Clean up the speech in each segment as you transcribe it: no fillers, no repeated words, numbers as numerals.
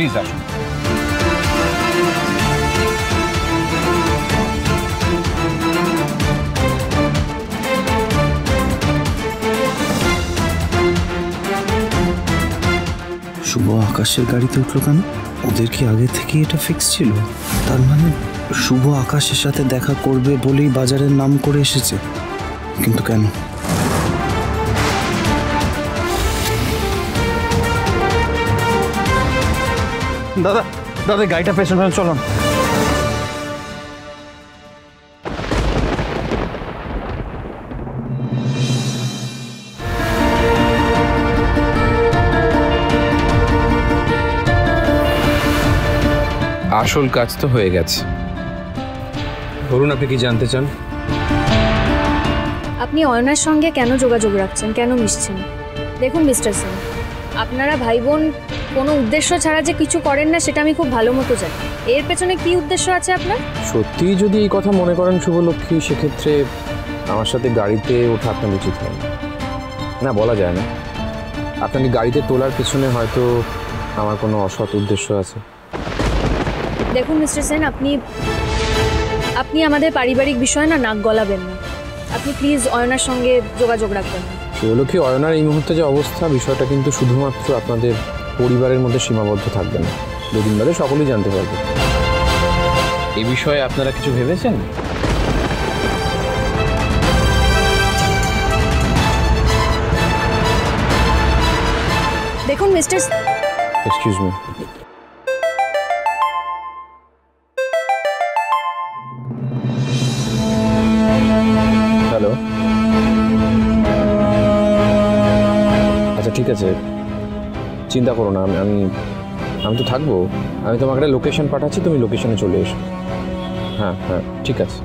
Please আসুন। শুভ আকাশের গাড়িতে উঠলো কেন? ওদের কি আগে থেকে এটা ফিক্স ছিল? তার মানে শুভ আকাশের সাথে দেখা করবে বলেই বাজারের নাম করে এসেছে, কিন্তু কেন? দাদা দাদা গাড়িটা পেছনে চলুন। আসল কাজ তো হয়ে গেছে। বলুন আপনি কি জানতে চান? আপনি অয়নার সঙ্গে কেন যোগাযোগ রাখছেন, কেন মিশছেন? দেখুন মিস্টার সিং, আপনারা ভাই বোন কোনো উদ্দেশ্য ছাড়া যে কিছু করেন না সেটা আমি খুব ভালো মতো জানি। এর পেছনে কি উদ্দেশ্য আছে আপনার? সত্যি যদি এই কথা মনে করেন শুভলক্ষ্মী, সেক্ষেত্রে আমার সাথে গাড়িতে ওঠা আপনার উচিত হয় না, বলা যায় না। আপনাকে গাড়িতে তোলার পেছনে হয়তো আমার কোনো অসৎ উদ্দেশ্য আছে। দেখুন মিস্টার সেন, আপনি আমাদের পারিবারিক বিষয়ে না নাক গলাবেন না। আপনি প্লিজ অয়নার সঙ্গে যোগাযোগ রাখবেন না। শুভলক্ষ্মী, অয়নার এই মুহূর্তে যে অবস্থা, বিষয়টা কিন্তু শুধুমাত্র আপনাদের পরিবারের মধ্যে সীমাবদ্ধ থাকবে না, দুদিন বাদে সকলেই জানতে পারবে। এই বিষয়ে আপনারা কিছু ভেবেছেন? দেখুন মিস্টার, এক্সকিউজ মি, হ্যালো। আচ্ছা ঠিক আছে, চিন্তা করো না, আমি তো থাকবো। আমি তোমাকে একটা লোকেশন পাঠাচ্ছি, তুমি লোকেশনে চলে এসো। হ্যাঁ হ্যাঁ ঠিক আছে।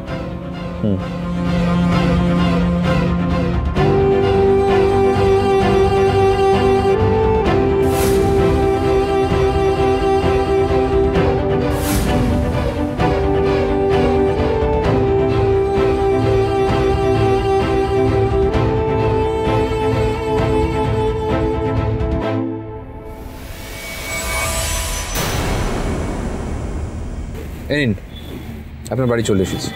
নিন, আপনার বাড়ি চলে এসেছি।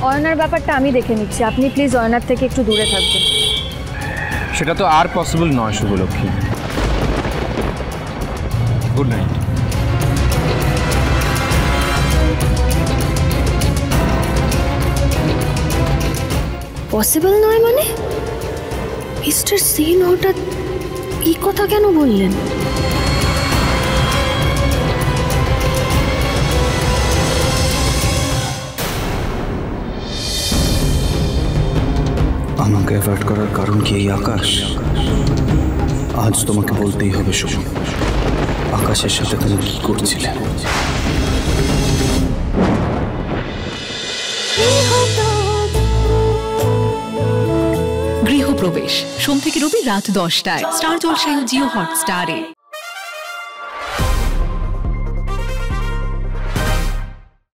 অয়নার ব্যাপারটা আমি দেখে নিচ্ছি, আপনি প্লিজ অয়নার থেকে একটু দূরে থাকবেন। সেটা তো আর পসিবল নয় শুভলক্ষ্মী। Good night. পসিবল নয় মানে? মিস্টার সেন হঠাৎ এই কথা কেন বললেন? আমাকে অ্যাভয়েড করার কারণ কি এই আকাশ? আজ তোমাকে বলতেই হবে শুভ, আকাশের সাথে তুমি কি করছিলে? গৃহপ্রবেশ সোম থেকে রবি রাত 10টায় স্টার জলসায় ও জিও হটস্টারে।